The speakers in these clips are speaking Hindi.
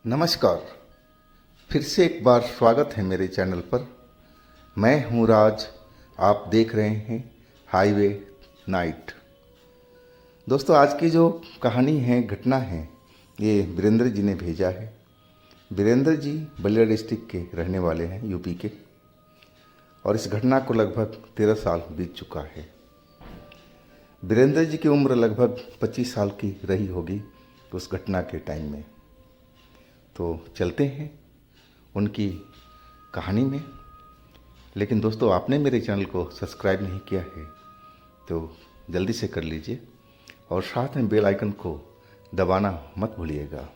नमस्कार। फिर से एक बार स्वागत है मेरे चैनल पर। मैं हूँ राज। आप देख रहे हैं हाईवे नाइट। दोस्तों, आज की जो कहानी है, घटना है, ये वीरेंद्र जी ने भेजा है। वीरेंद्र जी बलिया डिस्ट्रिक्ट के रहने वाले हैं, यूपी के, और इस घटना को लगभग 13 साल बीत चुका है। वीरेंद्र जी की उम्र लगभग 25 साल की रही होगी उस घटना के टाइम में। तो चलते हैं उनकी कहानी में। लेकिन दोस्तों, आपने मेरे चैनल को सब्सक्राइब नहीं किया है तो जल्दी से कर लीजिए और साथ में बेल आइकन को दबाना मत भूलिएगा।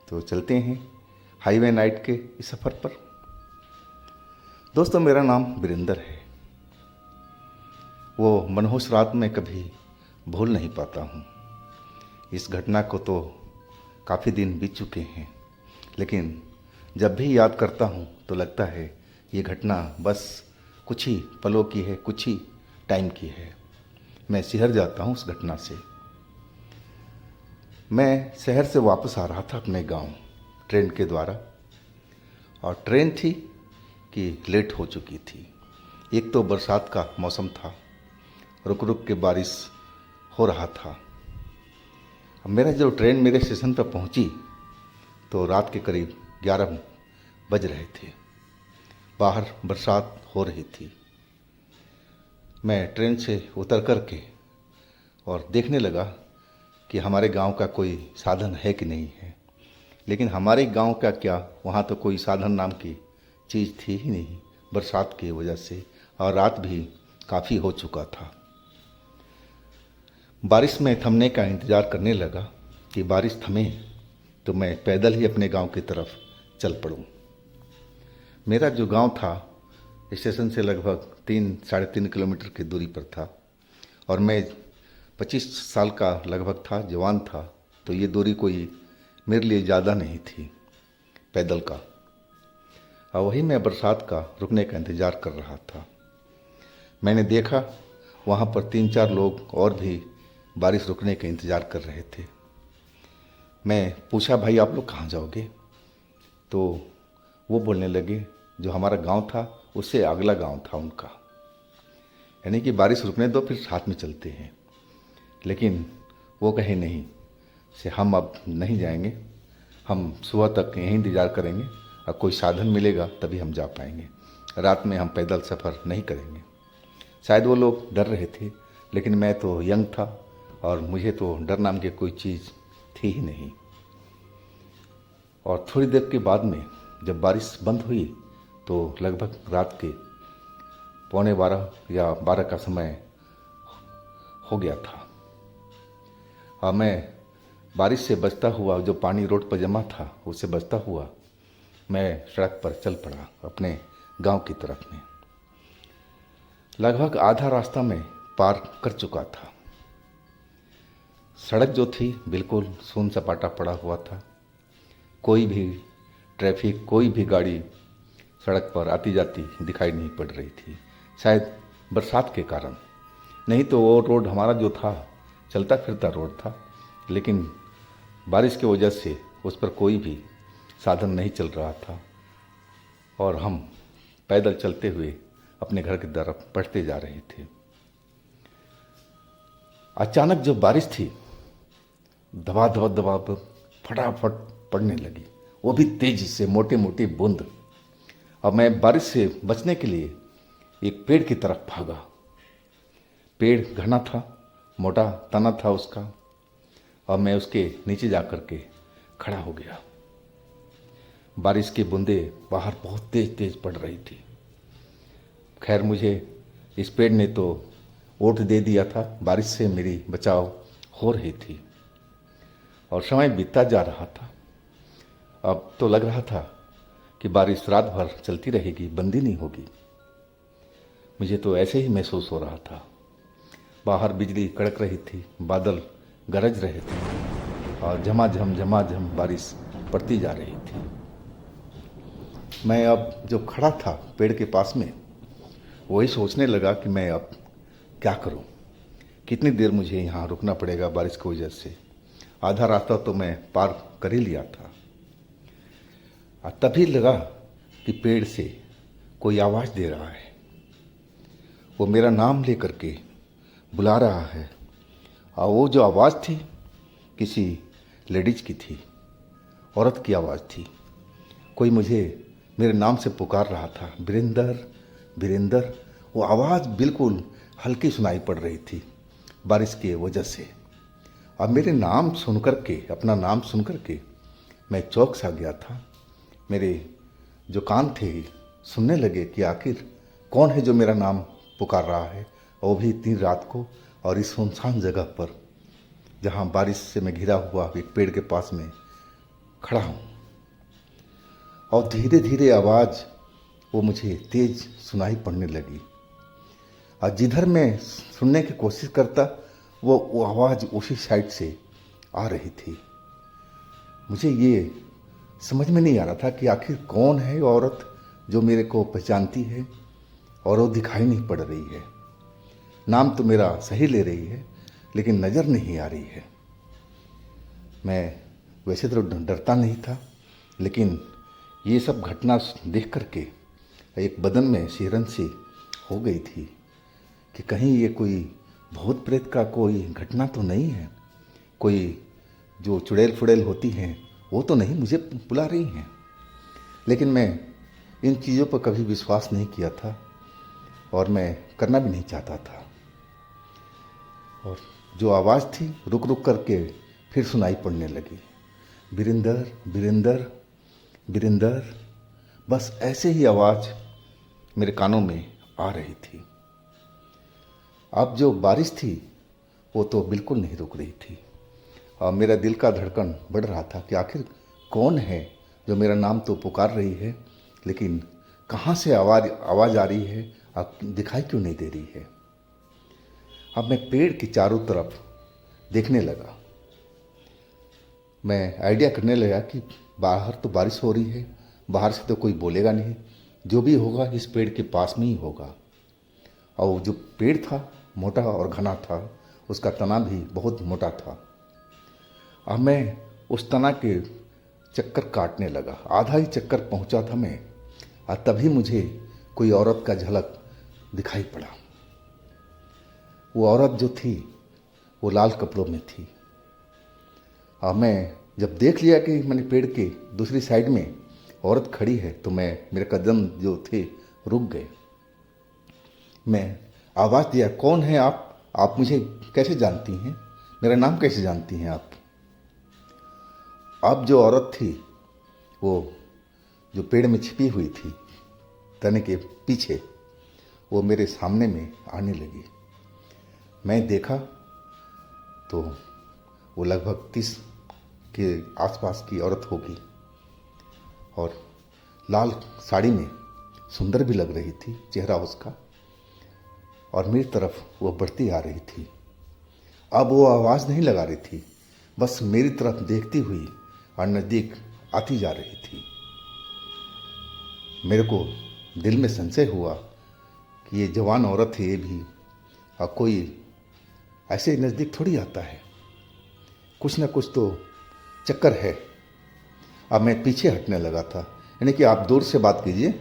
तो चलते हैं हाईवे नाइट के इस सफ़र पर। दोस्तों, मेरा नाम वीरेंद्र है। वो मनहूस रात में कभी भूल नहीं पाता हूँ। इस घटना को तो काफ़ी दिन बीत चुके हैं, लेकिन जब भी याद करता हूँ तो लगता है ये घटना बस कुछ ही पलों की है, कुछ ही टाइम की है। मैं सिहर जाता हूँ उस घटना से। मैं शहर से वापस आ रहा था अपने गांव ट्रेन के द्वारा, और ट्रेन थी कि लेट हो चुकी थी। एक तो बरसात का मौसम था, रुक रुक के बारिश हो रहा था। अब मेरा जो ट्रेन मेरे स्टेशन पर पहुंची तो रात के करीब 11 बज रहे थे। बाहर बरसात हो रही थी। मैं ट्रेन से उतर कर के और देखने लगा कि हमारे गांव का कोई साधन है कि नहीं है। लेकिन हमारे गांव का क्या, वहाँ तो कोई साधन नाम की चीज़ थी ही नहीं, बरसात की वजह से, और रात भी काफ़ी हो चुका था। बारिश में थमने का इंतज़ार करने लगा कि बारिश थमे तो मैं पैदल ही अपने गांव की तरफ चल पड़ूं। मेरा जो गांव था स्टेशन से लगभग 3-3.5 किलोमीटर की दूरी पर था, और मैं 25 साल का लगभग था, जवान था। तो ये दूरी कोई मेरे लिए ज़्यादा नहीं थी पैदल का। और वही मैं बरसात का रुकने का इंतज़ार कर रहा था। मैंने देखा वहाँ पर 3-4 लोग और भी बारिश रुकने का इंतज़ार कर रहे थे। मैं पूछा, भाई आप लोग कहाँ जाओगे? तो वो बोलने लगे, जो हमारा गांव था उससे अगला गांव था उनका, यानी कि बारिश रुकने दो, फिर साथ में चलते हैं। लेकिन वो कहे नहीं से हम अब नहीं जाएंगे, हम सुबह तक यहीं इंतज़ार करेंगे, और कोई साधन मिलेगा तभी हम जा पाएंगे, रात में हम पैदल सफ़र नहीं करेंगे। शायद वो लोग डर रहे थे, लेकिन मैं तो यंग था और मुझे तो डर नाम की कोई चीज़ थी ही नहीं। और थोड़ी देर के बाद में जब बारिश बंद हुई तो लगभग रात के 11:15 या 12 का समय हो गया था। और मैं बारिश से बचता हुआ, जो पानी रोड पर जमा था उससे बचता हुआ, मैं सड़क पर चल पड़ा अपने गांव की तरफ में। लगभग आधा रास्ता में पार कर चुका था। सड़क जो थी बिल्कुल सून सपाटा पड़ा हुआ था। कोई भी ट्रैफिक, कोई भी गाड़ी सड़क पर आती जाती दिखाई नहीं पड़ रही थी, शायद बरसात के कारण। नहीं तो वो रोड हमारा जो था चलता फिरता रोड था, लेकिन बारिश की वजह से उस पर कोई भी साधन नहीं चल रहा था, और हम पैदल चलते हुए अपने घर की तरफ बढ़ते जा रहे थे। अचानक जो बारिश थी दबा दबा दबा फटाफट पड़ने लगी, वो भी तेजी से, मोटे मोटे बूंद। अब मैं बारिश से बचने के लिए एक पेड़ की तरफ भागा। पेड़ घना था, मोटा तना था उसका, और मैं उसके नीचे जा कर के खड़ा हो गया। बारिश की बूंदें बाहर बहुत तेज तेज पड़ रही थी। खैर, मुझे इस पेड़ ने तो ओट दे दिया था, बारिश से मेरी बचाव हो रही थी, और समय बीतता जा रहा था। अब तो लग रहा था कि बारिश रात भर चलती रहेगी, बंदी नहीं होगी। मुझे तो ऐसे ही महसूस हो रहा था। बाहर बिजली कड़क रही थी, बादल गरज रहे थे, और झमाझम बारिश पड़ती जा रही थी। मैं अब जो खड़ा था पेड़ के पास में, वही सोचने लगा कि मैं अब क्या करूं, कितनी देर मुझे यहाँ रुकना पड़ेगा बारिश की वजह से। आधा रास्ता तो मैं पार कर ही लिया था। और तभी लगा कि पेड़ से कोई आवाज़ दे रहा है। वो मेरा नाम लेकर के बुला रहा है। और वो जो आवाज़ थी किसी लेडीज की थी, औरत की आवाज़ थी। कोई मुझे मेरे नाम से पुकार रहा था, वीरेंद्र वीरेंद्र। वो आवाज़ बिल्कुल हल्की सुनाई पड़ रही थी बारिश की वजह से। अब मेरे नाम सुन कर के, अपना नाम सुन कर के मैं चौंक सा गया था। मेरे जो कान थे सुनने लगे कि आखिर कौन है जो मेरा नाम पुकार रहा है, और वो भी इतनी रात को और इस सुनसान जगह पर, जहाँ बारिश से मैं घिरा हुआ एक पेड़ के पास में खड़ा हूँ। और धीरे धीरे आवाज़ वो मुझे तेज सुनाई पड़ने लगी। और जिधर मैं सुनने की कोशिश करता वो आवाज़ उसी साइड से आ रही थी। मुझे ये समझ में नहीं आ रहा था कि आखिर कौन है औरत जो मेरे को पहचानती है और वो दिखाई नहीं पड़ रही है। नाम तो मेरा सही ले रही है लेकिन नज़र नहीं आ रही है। मैं वैसे तो डरता नहीं था, लेकिन ये सब घटना देख करके एक बदन में सिहरन सी हो गई थी कि कहीं ये कोई भूत प्रेत का कोई घटना तो नहीं है, कोई जो चुड़ैल फुड़ैल होती हैं वो तो नहीं मुझे बुला रही हैं। लेकिन मैं इन चीज़ों पर कभी विश्वास नहीं किया था और मैं करना भी नहीं चाहता था। और जो आवाज़ थी रुक रुक करके फिर सुनाई पड़ने लगी, वीरेंद्र वीरेंद्र वीरेंद्र। बस ऐसे ही आवाज़ मेरे कानों में आ रही थी। अब जो बारिश थी वो तो बिल्कुल नहीं रुक रही थी और मेरा दिल का धड़कन बढ़ रहा था कि आखिर कौन है जो मेरा नाम तो पुकार रही है, लेकिन कहाँ से आवाज़ आ रही है और दिखाई क्यों नहीं दे रही है। अब मैं पेड़ की चारों तरफ देखने लगा। मैं आइडिया करने लगा कि बाहर तो बारिश हो रही है, बाहर से तो कोई बोलेगा नहीं, जो भी होगा इस पेड़ के पास में ही होगा। और जो पेड़ था मोटा और घना था, उसका तना भी बहुत मोटा था। अब मैं उस तना के चक्कर काटने लगा। आधा ही चक्कर पहुंचा था मैं और तभी मुझे कोई औरत का झलक दिखाई पड़ा। वो औरत जो थी वो लाल कपड़ों में थी। और मैं जब देख लिया कि मैंने पेड़ के दूसरी साइड में औरत खड़ी है तो मेरे कदम जो थे रुक गए। मैं आवाज़ दिया, कौन है आप मुझे कैसे जानती हैं, मेरा नाम कैसे जानती हैं आप। अब जो औरत थी वो जो पेड़ में छिपी हुई थी तने के पीछे, वो मेरे सामने में आने लगी। मैं देखा तो वो लगभग 30 के आसपास की औरत होगी और लाल साड़ी में सुंदर भी लग रही थी चेहरा उसका, और मेरी तरफ वो बढ़ती आ रही थी। अब वो आवाज़ नहीं लगा रही थी, बस मेरी तरफ देखती हुई और नज़दीक आती जा रही थी। मेरे को दिल में संशय हुआ कि ये जवान औरत है ये भी, और कोई ऐसे नज़दीक थोड़ी आता है, कुछ ना कुछ तो चक्कर है। अब मैं पीछे हटने लगा था, यानी कि आप दूर से बात कीजिए,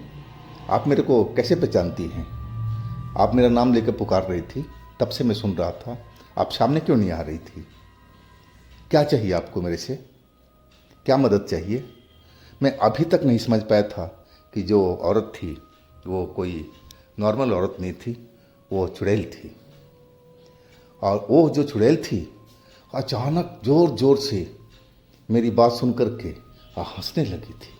आप मेरे को कैसे पहचानती हैं। आप मेरा नाम लेकर पुकार रही थी, तब से मैं सुन रहा था, आप सामने क्यों नहीं आ रही थी। क्या चाहिए आपको मेरे से, क्या मदद चाहिए। मैं अभी तक नहीं समझ पाया था कि जो औरत थी वो कोई नॉर्मल औरत नहीं थी, वो चुड़ैल थी। और वो जो चुड़ैल थी अचानक ज़ोर ज़ोर से मेरी बात सुन कर के हंसने लगी थी।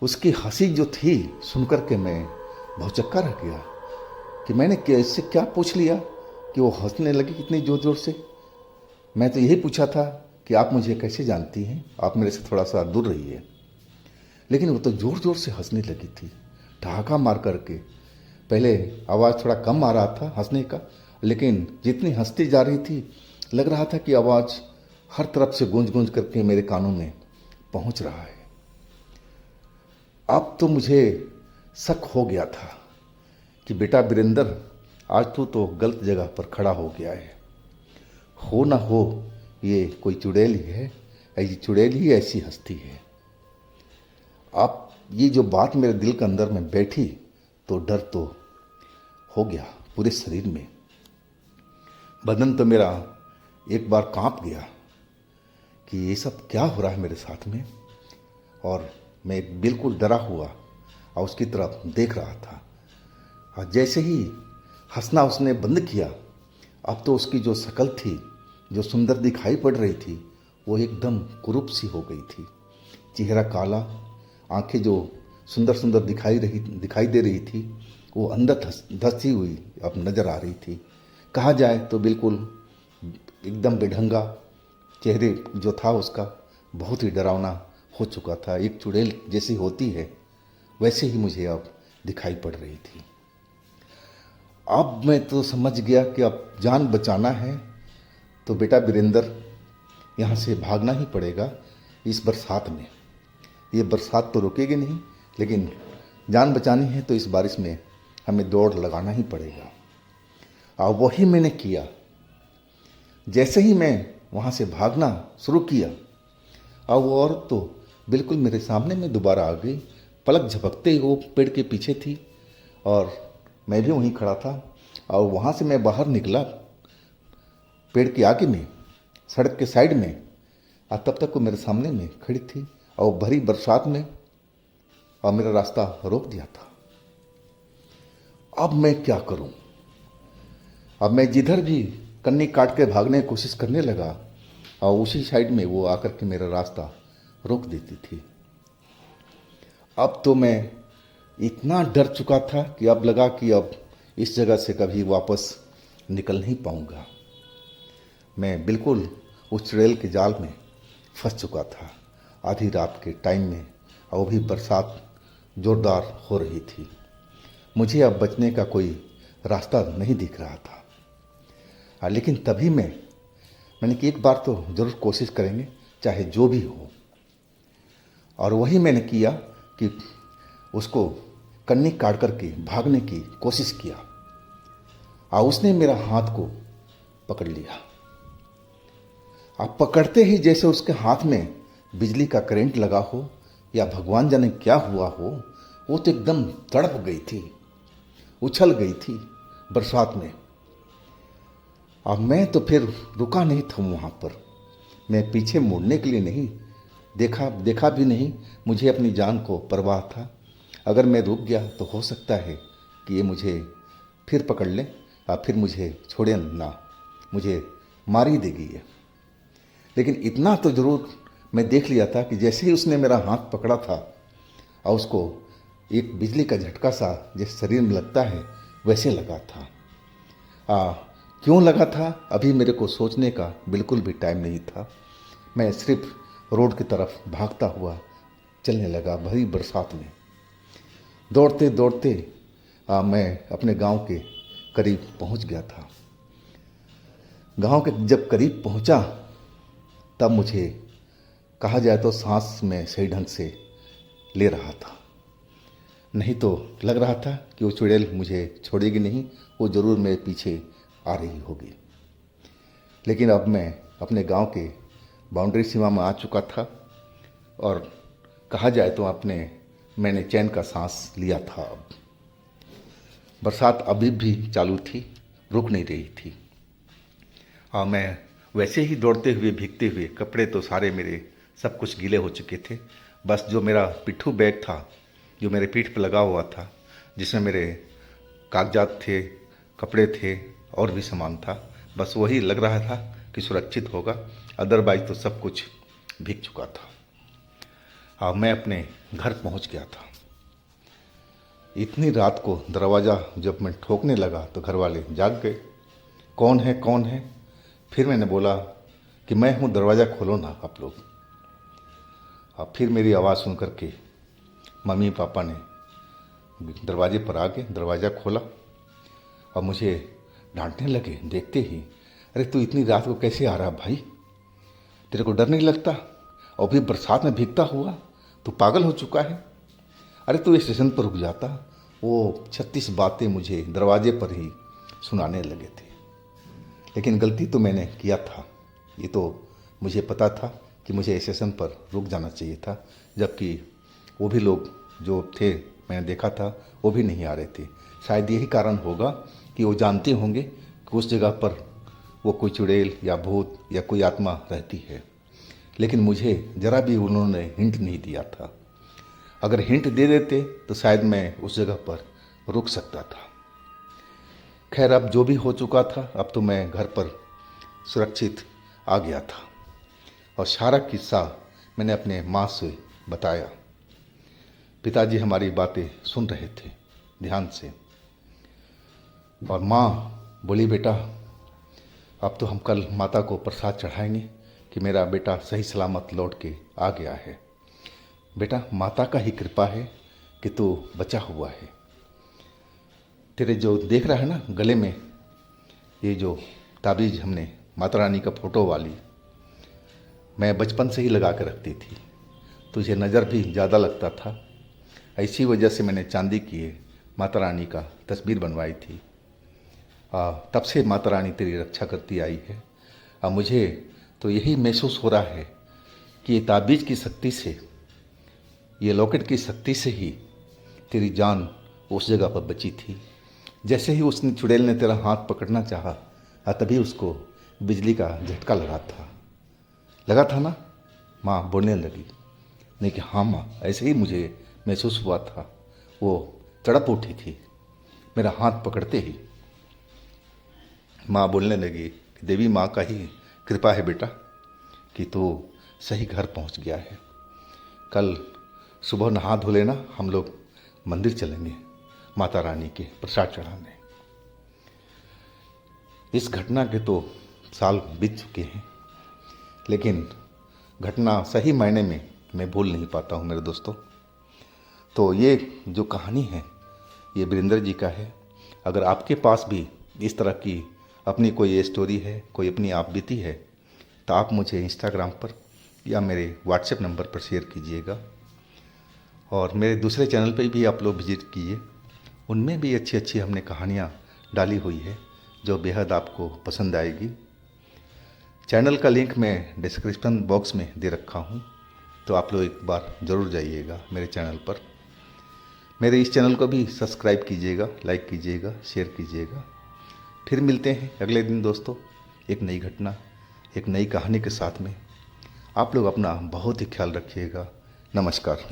उसकी हंसी जो थी सुन कर के मैं भौचक्का रह गया कि मैंने इससे क्या पूछ लिया कि वो हंसने लगी इतनी ज़ोर ज़ोर से। मैं तो यही पूछा था कि आप मुझे कैसे जानती हैं, आप मेरे से थोड़ा सा दूर रहिए। लेकिन वो तो ज़ोर ज़ोर से हंसने लगी थी, ठहाका मार करके। पहले आवाज़ थोड़ा कम आ रहा था हंसने का, लेकिन जितनी हंसती जा रही थी लग रहा था कि आवाज़ हर तरफ से गूंज गूंज करके मेरे कानों में पहुंच रहा है। अब तो मुझे शक हो गया था कि बेटा वीरेंद्र, आज तू तो गलत जगह पर खड़ा हो गया है। हो ना हो ये कोई चुड़ैल ही है, ऐसी चुड़ैल ही ऐसी हंसती है। आप ये जो बात मेरे दिल के अंदर में बैठी तो डर तो हो गया पूरे शरीर में। बदन तो मेरा एक बार कांप गया कि ये सब क्या हो रहा है मेरे साथ में। और मैं बिल्कुल डरा हुआ और उसकी तरफ देख रहा था। और जैसे ही हंसना उसने बंद किया, अब तो उसकी जो शक्ल थी, जो सुंदर दिखाई पड़ रही थी, वो एकदम कुरूप सी हो गई थी। चेहरा काला, आंखें जो सुंदर सुंदर दिखाई दे रही थी, वो अंदर धंसी हुई अब नज़र आ रही थी। कहा जाए तो बिल्कुल एकदम बेढंगा चेहरे जो था उसका, बहुत ही डरावना हो चुका था। एक चुड़ैल जैसी होती है वैसे ही मुझे अब दिखाई पड़ रही थी। अब मैं तो समझ गया कि अब जान बचाना है तो बेटा वीरेंद्र, यहाँ से भागना ही पड़ेगा इस बरसात में। ये बरसात तो रुकेगी नहीं, लेकिन जान बचानी है तो इस बारिश में हमें दौड़ लगाना ही पड़ेगा। और वही मैंने किया। जैसे ही मैं वहाँ से भागना शुरू किया, और वो औरत तो बिल्कुल मेरे सामने में दोबारा आ गई। पलक झपकते ही वो पेड़ के पीछे थी और मैं भी वहीं खड़ा था। और वहाँ से मैं बाहर निकला पेड़ के आगे में, सड़क के साइड में, और तब तक वो मेरे सामने में खड़ी थी और भरी बरसात में, और मेरा रास्ता रोक दिया था। अब मैं क्या करूं? अब मैं जिधर भी कन्नी काट के भागने की कोशिश करने लगा और उसी साइड में वो आकर के मेरा रास्ता रोक देती थी। अब तो मैं इतना डर चुका था कि अब लगा कि अब इस जगह से कभी वापस निकल नहीं पाऊंगा। मैं बिल्कुल उस चुड़ैल के जाल में फंस चुका था आधी रात के टाइम में, और वो भी बरसात ज़ोरदार हो रही थी। मुझे अब बचने का कोई रास्ता नहीं दिख रहा था। लेकिन तभी मैंने कि एक बार तो ज़रूर कोशिश करेंगे, चाहे जो भी हो। और वही मैंने किया कि उसको कन्नी काट करके भागने की कोशिश किया, और उसने मेरा हाथ को पकड़ लिया। अब पकड़ते ही जैसे उसके हाथ में बिजली का करंट लगा हो या भगवान जाने क्या हुआ हो, वो तो एकदम तड़प गई थी, उछल गई थी बरसात में। अब मैं तो फिर रुका नहीं था वहाँ पर। मैं पीछे मुड़ने के लिए नहीं देखा भी नहीं। मुझे अपनी जान को परवाह था। अगर मैं रुक गया तो हो सकता है कि ये मुझे फिर पकड़ ले और फिर मुझे छोड़े ना, मुझे मार ही देगी ये। लेकिन इतना तो ज़रूर मैं देख लिया था कि जैसे ही उसने मेरा हाथ पकड़ा था और उसको एक बिजली का झटका सा जैसे शरीर में लगता है वैसे लगा था। क्यों लगा था अभी मेरे को सोचने का बिल्कुल भी टाइम नहीं था। मैं सिर्फ रोड की तरफ भागता हुआ चलने लगा भरी बरसात में। दौड़ते दौड़ते मैं अपने गांव के करीब पहुंच गया था। गांव के जब करीब पहुंचा तब मुझे कहा जाए तो सांस में सही ढंग से ले रहा था। नहीं तो लग रहा था कि वो चुड़ैल मुझे छोड़ेगी नहीं, वो ज़रूर मेरे पीछे आ रही होगी। लेकिन अब मैं अपने गांव के बाउंड्री सीमा में आ चुका था और कहा जाए तो मैंने चैन का सांस लिया था। अब बरसात अभी भी चालू थी, रुक नहीं रही थी। और मैं वैसे ही दौड़ते हुए भीगते हुए, कपड़े तो सारे मेरे सब कुछ गीले हो चुके थे। बस जो मेरा पिट्ठू बैग था, जो मेरे पीठ पर लगा हुआ था, जिसमें मेरे कागजात थे, कपड़े थे और भी सामान था, बस वही लग रहा था कि सुरक्षित होगा। अदरवाइज तो सब कुछ भीग चुका था। और मैं अपने घर पहुंच गया था। इतनी रात को दरवाज़ा जब मैं ठोकने लगा तो घर वाले जाग गए। कौन है कौन है? फिर मैंने बोला कि मैं हूँ, दरवाज़ा खोलो ना आप लोग। और फिर मेरी आवाज़ सुन करके मम्मी पापा ने दरवाजे पर आके दरवाज़ा खोला और मुझे डांटने लगे देखते ही। अरे तू इतनी रात को कैसे आ रहा भाई? तेरे को डर नहीं लगता? और भी बरसात में भीगता हुआ, तू पागल हो चुका है? अरे तू स्टेशन पर रुक जाता। वो 36 बातें मुझे दरवाजे पर ही सुनाने लगे थे। लेकिन गलती तो मैंने किया था। ये तो मुझे पता था कि मुझे स्टेशन पर रुक जाना चाहिए था, जबकि वो भी लोग जो थे मैंने देखा था वो भी नहीं आ रहे थे। शायद यही कारण होगा कि वो जानते होंगे कि उस जगह पर वो कोई चुड़ैल या भूत या कोई आत्मा रहती है, लेकिन मुझे ज़रा भी उन्होंने हिंट नहीं दिया था। अगर हिंट दे देते तो शायद मैं उस जगह पर रुक सकता था। खैर, अब जो भी हो चुका था, अब तो मैं घर पर सुरक्षित आ गया था और सारा किस्सा मैंने अपने माँ से बताया। पिताजी हमारी बातें सुन रहे थे ध्यान से और माँ बोली, बेटा अब तो हम कल माता को प्रसाद चढ़ाएंगे कि मेरा बेटा सही सलामत लौट के आ गया है। बेटा, माता का ही कृपा है कि तू बचा हुआ है। तेरे जो देख रहा है ना गले में, ये जो ताबीज़ हमने माता रानी का फ़ोटो वाली मैं बचपन से ही लगा कर रखती थी, तुझे नज़र भी ज़्यादा लगता था, इसी वजह से मैंने चांदी की माता रानी का तस्वीर बनवाई थी। तब से माता रानी तेरी रक्षा करती आई है। मुझे तो यही महसूस हो रहा है कि ये ताबीज़ की शक्ति से, ये लॉकेट की शक्ति से ही तेरी जान उस जगह पर बची थी। जैसे ही उसने चुड़ैल ने तेरा हाथ पकड़ना चाहा, तभी उसको बिजली का झटका लगा था ना। माँ बोलने लगी, नहीं कि हाँ माँ, ऐसे ही मुझे महसूस हुआ था। वो तड़प उठी थी मेरा हाथ पकड़ते ही। माँ बोलने लगी कि देवी माँ का ही कृपा है बेटा कि तू सही घर पहुँच गया है। कल सुबह नहा धो लेना, हम लोग मंदिर चलेंगे माता रानी के प्रसाद चढ़ाने। इस घटना के तो साल बीत चुके हैं, लेकिन घटना सही मायने में मैं भूल नहीं पाता हूँ मेरे दोस्तों। तो ये जो कहानी है ये वीरेंद्र जी का है। अगर आपके पास भी इस तरह की अपनी कोई स्टोरी है, कोई अपनी आप बीती है, तो आप मुझे इंस्टाग्राम पर या मेरे व्हाट्सएप नंबर पर शेयर कीजिएगा। और मेरे दूसरे चैनल पे भी आप लोग विजिट कीजिए, उनमें भी अच्छी अच्छी हमने कहानियाँ डाली हुई है जो बेहद आपको पसंद आएगी। चैनल का लिंक मैं डिस्क्रिप्शन बॉक्स में दे रखा हूँ, तो आप लोग एक बार ज़रूर जाइएगा मेरे चैनल पर। मेरे इस चैनल को भी सब्सक्राइब कीजिएगा, लाइक कीजिएगा, शेयर कीजिएगा। फिर मिलते हैं अगले दिन दोस्तों, एक नई घटना, एक नई कहानी के साथ में। आप लोग अपना बहुत ही ख्याल रखिएगा। नमस्कार।